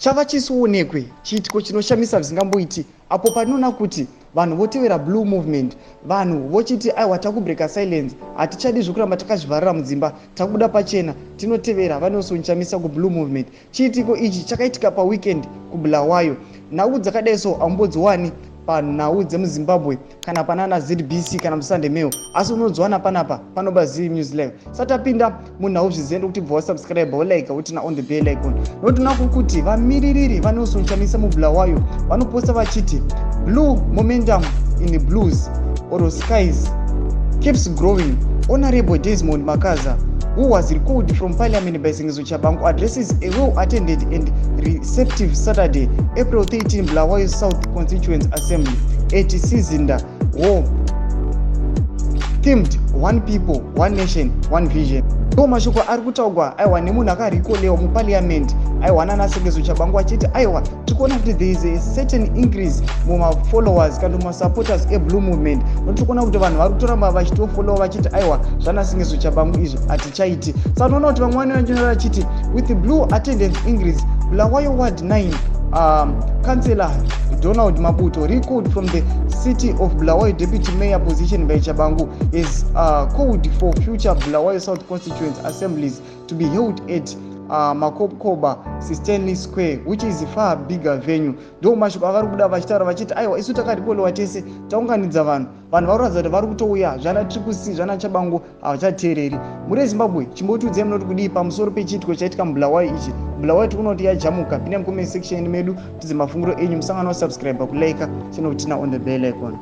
chava chisionekwe chiitiko chinoshamisa zvisingamboiti apo panoona kuti vanhu votevera blue movement, vanhu vochiti aiwa takubreka silence, hatichadi zvokuramba takazvivharira mudzimba, takubuda pachena, tinotevera vanosonjamisa kublue movement. Chiitiko ichi chakaitika paweekend kuBulawayo. Nhau dzakadai so hambodziwani panhau dzemuZimbabwe kana panana ZBC kana muSunday Mail, asi unodziwana panapa panoba ZVAITWA News Live. Satapinda munhau zviziende kuti bva wasubscribe wolike utina on the bell icon. Notunako kuti vamiririri vanosonjamisa muBulawayo vanoposta vachiti blue momentum in the blues or skies keeps growing. Honorable Desmond Makaza, who was recalled from Parliament by TSHABANGU, addresses a well-attended and receptive Saturday, April 13, Bulawayo South Constituent Assembly at Sizinda War, themed One People, One Nation, One Vision. Ndo mashoko ari kutaurwa aiwa nemunhu akarikolewa muparliament aiwana naTSHABANGU achiti aiwa tikuona kuti there is a certain increase mumafollowers kana mumasupporters eblue movement, notikuona kuti vanhu vari kutoramba vachitofollowa vachiti aiwa zvanaTSHABANGU izvo hatichaiti. Saka unoona kuti vamwe vanonyora vachiti with the blue attendance increase, Bulawayo Ward 9 Councillor Donald Maputo, recalled from the city of Bulawayo deputy mayor position by TSHABANGU, is called for future Bulawayo South constituent assemblies to be held at Makokoba Stanley Square, which is a far bigger venue. Ndo mashoko avari kuda vachitaura vachiti aiwa isu takarikolewa tese taunganidza vanhu varoradza kuti vari kutouya zvana TSHABANGU zvana TSHABANGU havachateereri. Muri Zimbabwe chimbotiudzai munoti kudii pamusoro pechiitiko chaitika muBulawayo ichi. Bulawayo tikunoti yajamuka. Pinda mucomment section medu tidze mafunguro enyu, musangano wa subscribe kulike chinokutina on the bell icon.